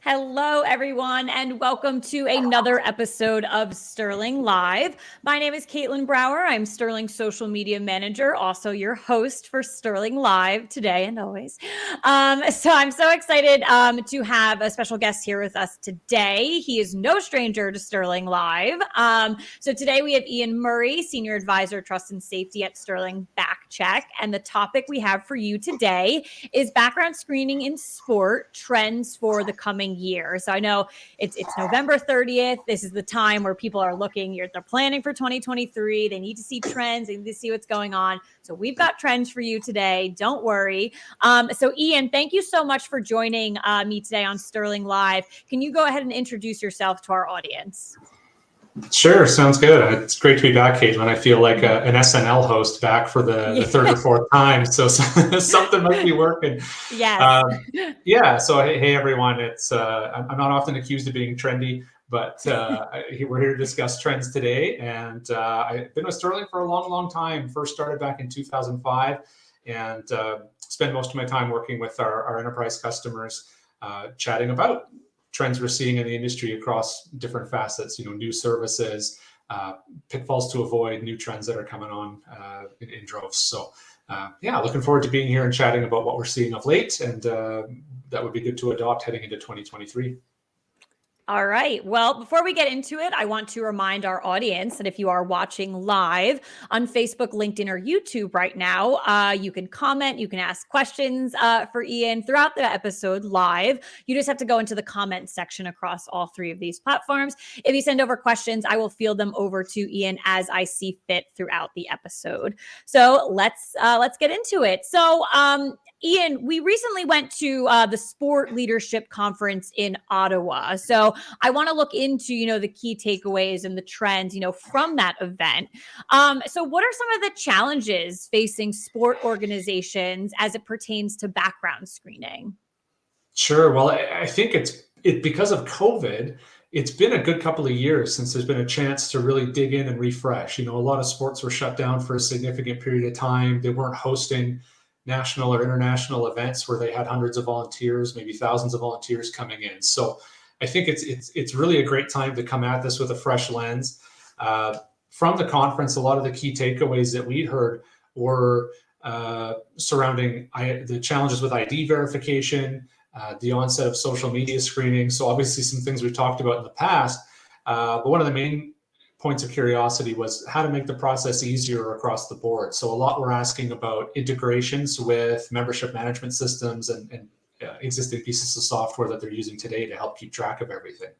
Hello, everyone, and welcome to another episode of Sterling Live. My name is Caitlin Brower. I'm Sterling's social media manager, also your host for Sterling Live today and always. So I'm so excited to have a special guest here with us today. He is no stranger to Sterling Live. So today we have Iain Murray, Senior Advisor, Trust and Safety at SterlingBackCheck. And the topic we have for you today is background screening in sport, trends for the coming year. So I know it's November 30th. This is the time where people are looking, they're planning for 2023. They need to see trends. They need to see what's going on. So we've got trends for you today. Don't worry. So Iain, thank you so much for joining me today on Sterling Live. Can you go ahead and introduce yourself to our audience? Sure, sounds good. It's great to be back, Caitlin. I feel like an SNL host back for the third or fourth time, so something must be working. Yes. Yeah. So hey everyone. It's I'm not often accused of being trendy, but we're here to discuss trends today. And I've been with Sterling for a long time. First started back in 2005, and spend most of my time working with our enterprise customers, chatting about trends we're seeing in the industry across different facets, new services, pitfalls to avoid, new trends that are coming on in droves. So looking forward to being here and chatting about what we're seeing of late, and that would be good to adopt heading into 2023. All right. Well, before we get into it, I want to remind our audience that if you are watching live on Facebook, LinkedIn, or YouTube right now, you can comment, you can ask questions for Iain throughout the episode live. You just have to go into the comment section across all three of these platforms. If you send over questions, I will field them over to Iain as I see fit throughout the episode. So let's get into it. So, Iain, we recently went to the Sport Leadership Conference in Ottawa. So I want to look into, the key takeaways and the trends, from that event. So what are some of the challenges facing sport organizations as it pertains to background screening? Sure. Well, I think it's because of COVID. It's been a good couple of years since there's been a chance to really dig in and refresh. A lot of sports were shut down for a significant period of time. They weren't hosting national or international events where they had hundreds of volunteers, maybe thousands of volunteers coming in. So I think it's really a great time to come at this with a fresh lens. From the conference, a lot of the key takeaways that we heard were surrounding the challenges with ID verification, the onset of social media screening. So obviously some things we've talked about in the past, but one of the main points of curiosity was how to make the process easier across the board. So a lot we're asking about integrations with membership management systems and existing pieces of software that they're using today to help keep track of everything.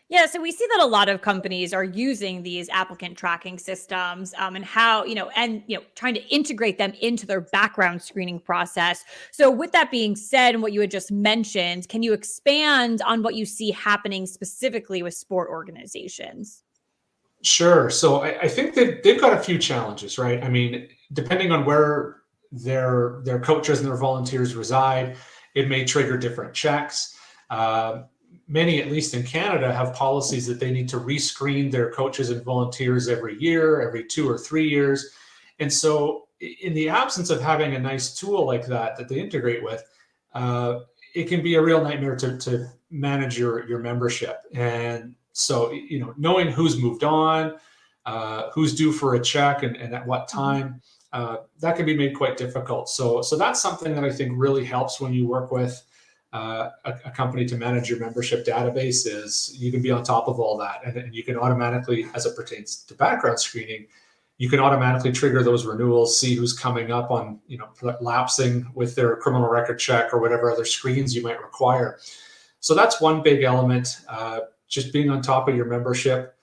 Yeah, so we see that a lot of companies are using these applicant tracking systems and how, trying to integrate them into their background screening process. So with that being said, and what you had just mentioned, can you expand on what you see happening specifically with sport organizations? Sure. So I think they've got a few challenges, right? I mean, depending on where their coaches and their volunteers reside, it may trigger different checks. Many, at least in Canada, have policies that they need to rescreen their coaches and volunteers every year, every 2 or 3 years. And so in the absence of having a nice tool like that they integrate with, it can be a real nightmare to manage your membership. And so, knowing who's moved on, who's due for a check and at what time, that can be made quite difficult. So that's something that I think really helps when you work with a company to manage your membership database. Is you can be on top of all that, and you can automatically, as it pertains to background screening, you can automatically trigger those renewals, see who's coming up on, lapsing with their criminal record check or whatever other screens you might require. So that's one big element, just being on top of your membership,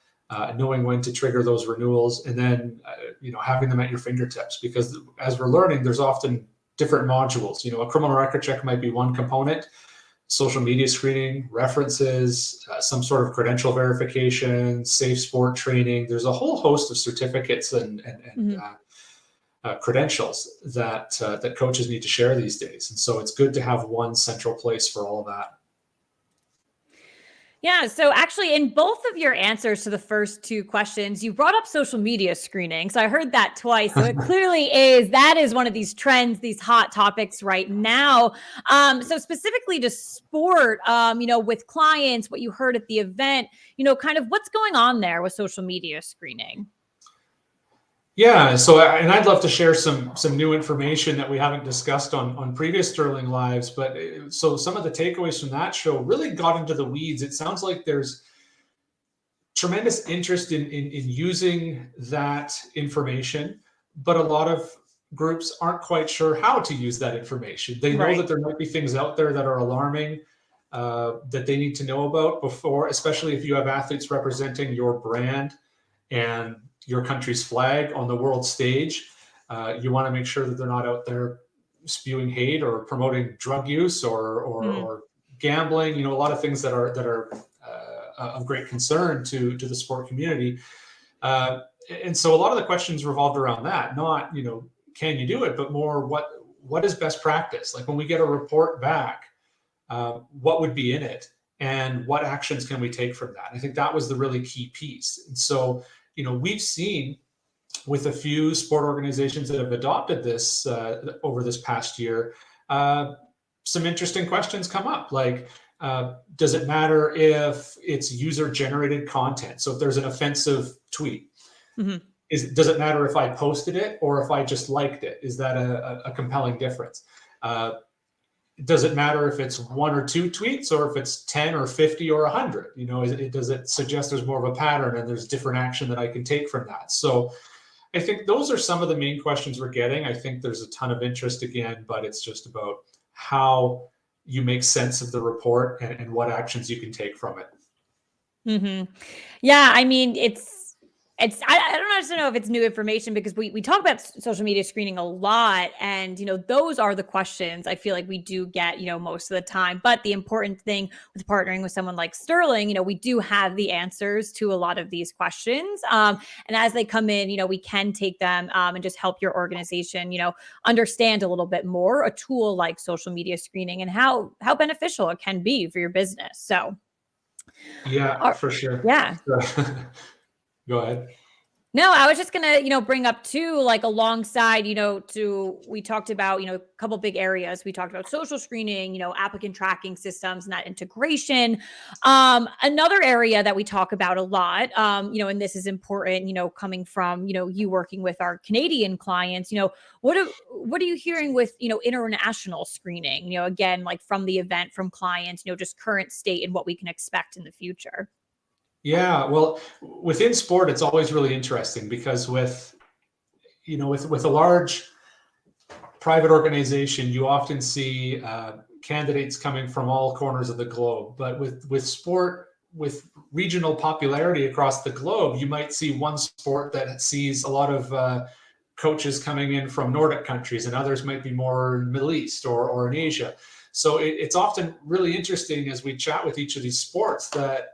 knowing when to trigger those renewals, and then, having them at your fingertips, because as we're learning, there's often different modules. A criminal record check might be one component, social media screening, references, some sort of credential verification, safe sport training. There's a whole host of certificates and credentials that coaches need to share these days. And so it's good to have one central place for all of that. Yeah. So actually, in both of your answers to the first two questions, you brought up social media screening. So I heard that twice. So it clearly that is one of these trends, these hot topics right now. So specifically to sport, with clients, what you heard at the event, kind of what's going on there with social media screening. Yeah, so and I'd love to share some new information that we haven't discussed on previous Sterling Lives. But so some of the takeaways from that show really got into the weeds. It sounds like there's tremendous interest in using that information, but a lot of groups aren't quite sure how to use that information. They know that there might be things out there that are alarming that they need to know about before, especially if you have athletes representing your brand and your country's flag on the world stage. You want to make sure that they're not out there spewing hate or promoting drug use or gambling. A lot of things that are of great concern to the sport community. And so a lot of the questions revolved around that, not, can you do it, but more what is best practice? Like when we get a report back, what would be in it and what actions can we take from that? I think that was the really key piece. And so, we've seen with a few sport organizations that have adopted this over this past year, some interesting questions come up. Like, does it matter if it's user-generated content? So if there's an offensive tweet, does it matter if I posted it or if I just liked it? Is that a compelling difference? Does it matter if it's one or two tweets or if it's 10 or 50 or 100? Does it suggest there's more of a pattern and there's different action that I can take from that? So I think those are some of the main questions we're getting. I think there's a ton of interest again, but it's just about how you make sense of the report and what actions you can take from it. Yeah, I mean, I don't know if it's new information because we talk about social media screening a lot, and those are the questions I feel like we do get most of the time. But the important thing with partnering with someone like Sterling, we do have the answers to a lot of these questions, and as they come in, we can take them and just help your organization understand a little bit more a tool like social media screening and how beneficial it can be for your business. So yeah, for sure. Yeah. Go ahead. No, I was just gonna, bring up too, like alongside, we talked about, a couple big areas. We talked about social screening, applicant tracking systems and that integration. Another area that we talk about a lot, and this is important, coming from, you working with our Canadian clients, what are you hearing with, international screening, again, like from the event, from clients, just current state and what we can expect in the future? Yeah, well, within sport, it's always really interesting because with a large private organization, you often see candidates coming from all corners of the globe. But with sport, with regional popularity across the globe, you might see one sport that sees a lot of coaches coming in from Nordic countries, and others might be more in the Middle East or in Asia. So it's often really interesting as we chat with each of these sports that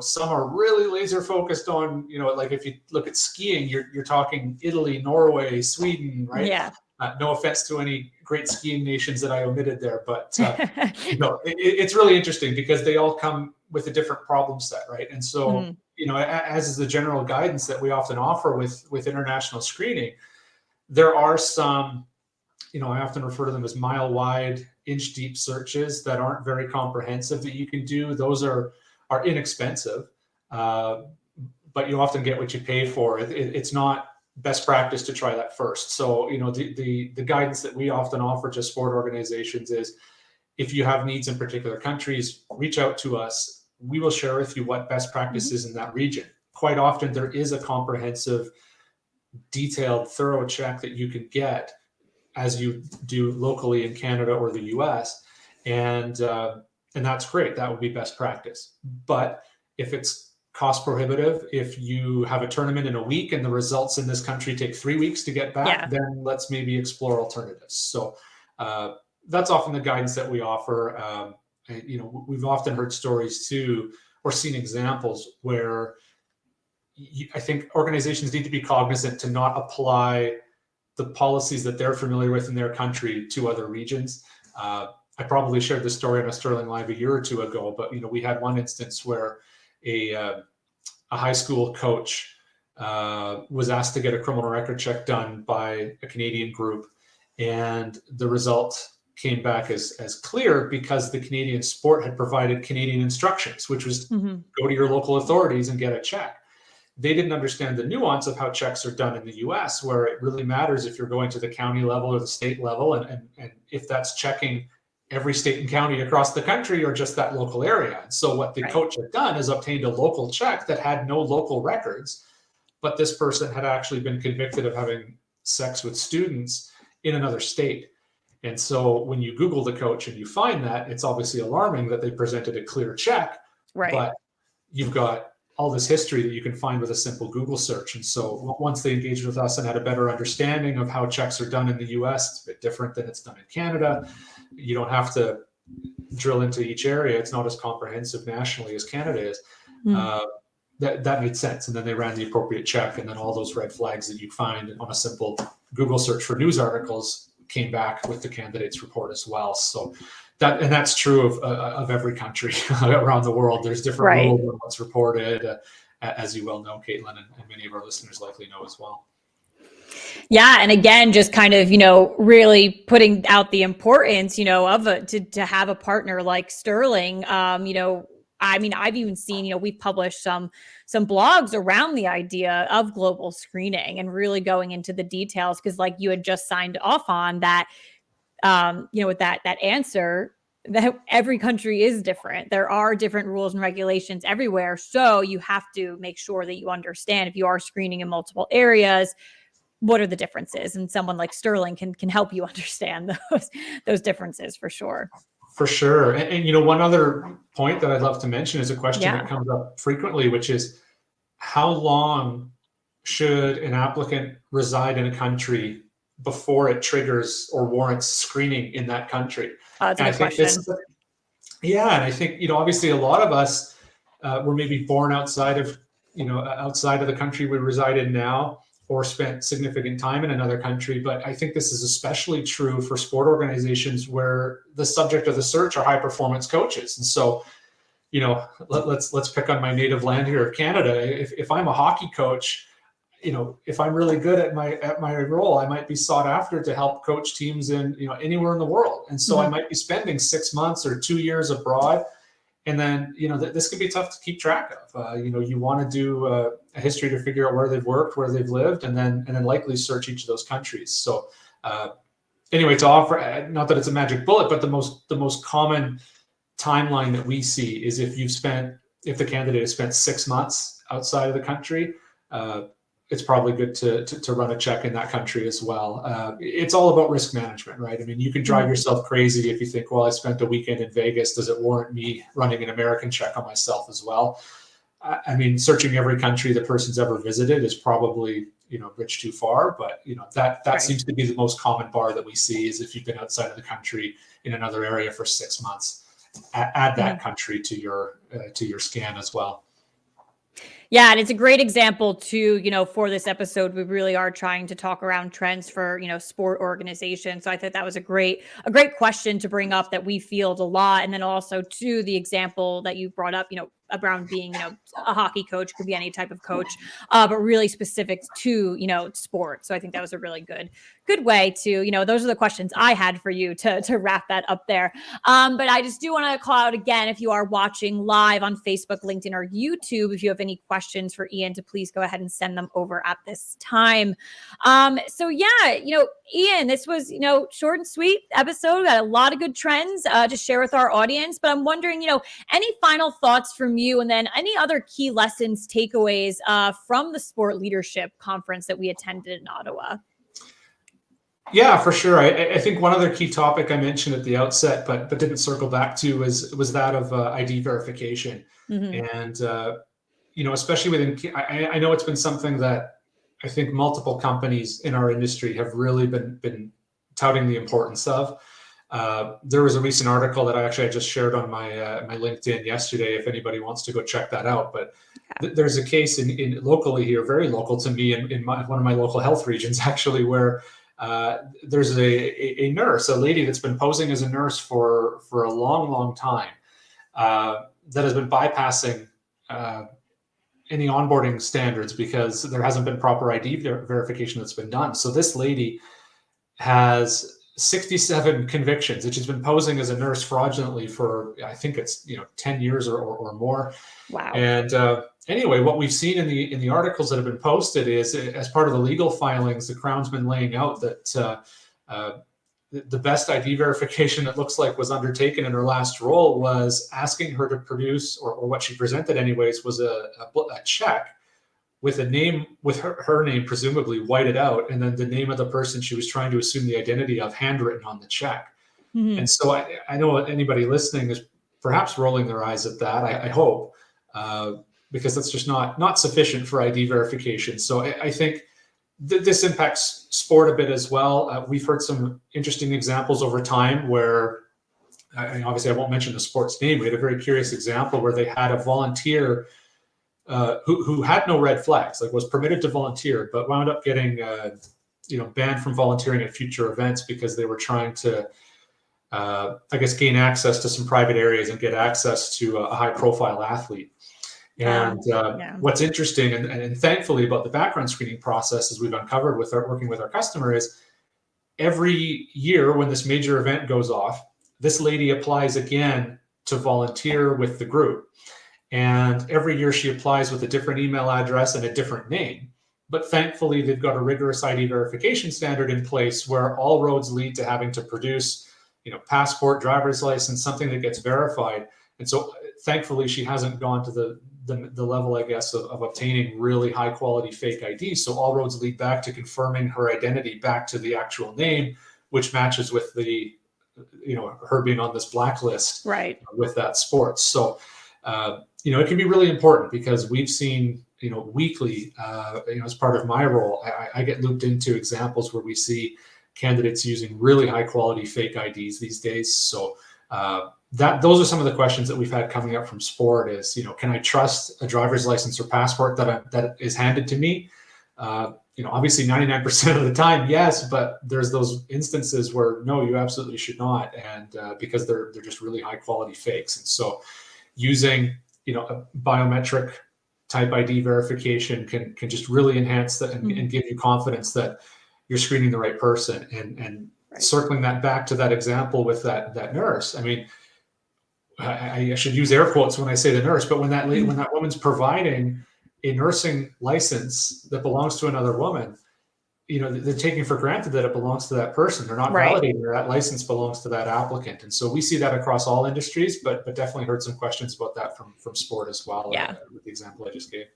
some are really laser focused on, like if you look at skiing, you're talking Italy, Norway, Sweden, right? Yeah. No offense to any great skiing nations that I omitted there, but it's really interesting because they all come with a different problem set, right? And so, as is the general guidance that we often offer with international screening, there are some, I often refer to them as mile wide, inch deep searches that aren't very comprehensive that you can do. Those are inexpensive, but you often get what you pay for. It's not best practice to try that first. So, the guidance that we often offer to sport organizations is if you have needs in particular countries, reach out to us. We will share with you what best practice is in that region. Quite often there is a comprehensive, detailed, thorough check that you can get as you do locally in Canada or the US. And that's great. That would be best practice. But if it's cost prohibitive, if you have a tournament in a week and the results in this country take 3 weeks to get back, then let's maybe explore alternatives. So that's often the guidance that we offer. We've often heard stories too, or seen examples where I think organizations need to be cognizant to not apply the policies that they're familiar with in their country to other regions. I probably shared this story on a Sterling Live a year or two ago, but we had one instance where a high school coach was asked to get a criminal record check done by a Canadian group, and the result came back as clear because the Canadian sport had provided Canadian instructions, which was go to your local authorities and get a check. They didn't understand the nuance of how checks are done in the US, where it really matters if you're going to the county level or the state level, and if that's checking every state and county across the country or just that local area. And so what the coach had done is obtained a local check that had no local records, but this person had actually been convicted of having sex with students in another state. And so when you Google the coach and you find that, it's obviously alarming that they presented a clear check, but you've got all this history that you can find with a simple Google search. And so once they engaged with us and had a better understanding of how checks are done in the US, it's a bit different than it's done in Canada. You don't have to drill into each area. It's not as comprehensive nationally as Canada is. That made sense. And then they ran the appropriate check, and then all those red flags that you find on a simple Google search for news articles came back with the candidate's report as well. So that's true of every country around the world. There's different rules on what's reported, as you well know, Caitlin, and many of our listeners likely know as well. Yeah. And again, just kind of, really putting out the importance, of to have a partner like Sterling. I've even seen, we've published some blogs around the idea of global screening and really going into the details, because like you had just signed off on that, with that answer, that every country is different. There are different rules and regulations everywhere. So you have to make sure that you understand, if you are screening in multiple areas, what are the differences? And someone like Sterling can help you understand those differences for sure. For sure. And one other point that I'd love to mention is a question that comes up frequently, which is how long should an applicant reside in a country before it triggers or warrants screening in that country? That's a good question. And I think, obviously a lot of us were maybe born outside of the country we reside in now, or spent significant time in another country. But I think this is especially true for sport organizations where the subject of the search are high performance coaches. And so, let's pick on my native land here of Canada. If I'm a hockey coach, if I'm really good at my role, I might be sought after to help coach teams in, anywhere in the world. And so I might be spending 6 months or 2 years abroad. And then, this could be tough to keep track of. You want to do a history to figure out where they've worked, where they've lived, and then likely search each of those countries. So anyway, to offer, not that it's a magic bullet, but the most common timeline that we see is if the candidate has spent 6 months outside of the country, it's probably good to run a check in that country as well. It's all about risk management, right? I mean, you can drive yourself crazy if you think, well, I spent a weekend in Vegas. Does it warrant me running an American check on myself as well? I mean, searching every country the person's ever visited is probably, bridge too far. But, that seems to be the most common bar that we see, is if you've been outside of the country in another area for 6 months, add that country to your scan as well. Yeah, and it's a great example too, for this episode. We really are trying to talk around trends for, sport organizations. So I thought that was a great question to bring up that we field a lot. And then also to the example that you brought up, around being, a hockey coach, could be any type of coach, but really specific to, sport. So I think that was a really good way to, those are the questions I had for you to wrap that up there. But I just do want to call out again, if you are watching live on Facebook, LinkedIn, or YouTube, if you have any questions for Iain, to please go ahead and send them over at this time. So yeah, Iain, this was, short and sweet episode. We got a lot of good trends to share with our audience, but I'm wondering, any final thoughts from you, and then any other key lessons, takeaways from the Sport Leadership Conference that we attended in Ottawa? Yeah, for sure. I think one other key topic I mentioned at the outset, but didn't circle back to, was that of ID verification. And, especially within, I know it's been something that I think multiple companies in our industry have really been touting the importance of. There was a recent article that I just shared on my LinkedIn yesterday, if anybody wants to go check that out. But there's a case in locally here, very local to me, in one of my local health regions, actually, where there's a nurse, a lady that's been posing as a nurse for a long time, that has been bypassing any onboarding standards because there hasn't been proper ID verification that's been done. So this lady has 67 convictions, and she's been posing as a nurse fraudulently for, I think it's 10 years or more. Wow. And anyway, what we've seen in the articles that have been posted is, as part of the legal filings, the Crown's been laying out that the best ID verification it looks like was undertaken in her last role was asking her to produce, or what she presented anyways, was a check with a name, with her name presumably whited out, and then the name of the person she was trying to assume the identity of handwritten on the check. Mm-hmm. And so I know anybody listening is perhaps rolling their eyes at that. I hope, because that's just not sufficient for ID verification. So I think this impacts sport a bit as well. We've heard some interesting examples over time where, obviously I won't mention the sport's name. We had a very curious example where they had a volunteer who had no red flags, like was permitted to volunteer, but wound up getting banned from volunteering at future events because they were trying to, gain access to some private areas and get access to a high-profile athlete. And what's interesting and thankfully about the background screening process, as we've uncovered working with our customer, is every year when this major event goes off, this lady applies again to volunteer with the group. And every year she applies with a different email address and a different name. But thankfully, they've got a rigorous ID verification standard in place where all roads lead to having to produce, passport, driver's license, something that gets verified. And so thankfully, she hasn't gone to the level, I guess, of obtaining really high quality fake IDs. So all roads lead back to confirming her identity back to the actual name, which matches with the, her being on this blacklist, right, with that sport. So, it can be really important because we've seen, weekly, as part of my role, I get looped into examples where we see candidates using really high quality fake IDs these days. So those are some of the questions that we've had coming up from sport is, can I trust a driver's license or passport that is handed to me? Obviously 99% of the time, yes, but there's those instances where no, you absolutely should not. And because they're just really high quality fakes. And so using, a biometric type ID verification can just really enhance that and give you confidence that you're screening the right person. And right. Circling that back to that example with that nurse, I mean, I should use air quotes when I say the nurse, but when that woman's providing a nursing license that belongs to another woman, they're taking for granted that it belongs to that person. They're not validating that license belongs to that applicant. And so we see that across all industries, but definitely heard some questions about that from sport as well. With the example I just gave.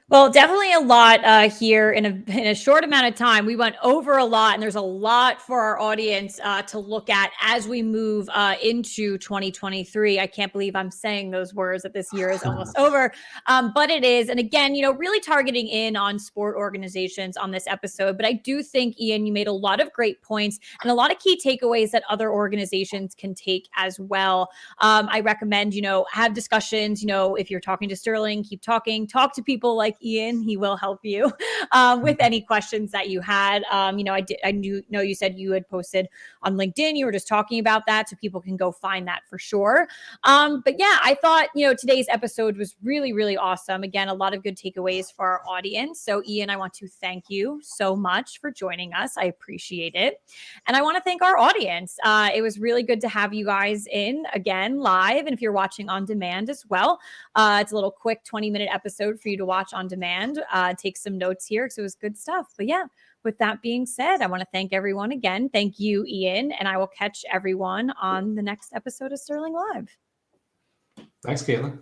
Well, definitely a lot here in a short amount of time. We went over a lot, and there's a lot for our audience to look at as we move into 2023. I can't believe I'm saying those words that this year is almost over, but it is. And again, really targeting in on sport organizations on this episode. But I do think, Iain, you made a lot of great points and a lot of key takeaways that other organizations can take as well. I recommend, have discussions. If you're talking to Sterling, keep talking. Talk to people like Iain. He will help you with any questions that you had. I know you said you had posted on LinkedIn. You were just talking about that, so people can go find that for sure. But yeah, I thought, today's episode was really, really awesome. Again, a lot of good takeaways for our audience. So Iain, I want to thank you so much for joining us. I appreciate it. And I want to thank our audience. It was really good to have you guys in again live. And if you're watching on demand as well, it's a little quick 20-minute episode for you to watch on demand. Take some notes here because it was good stuff. But yeah, with that being said, I want to thank everyone again. Thank you, Iain, and I will catch everyone on the next episode of Sterling Live. Thanks, Caitlin.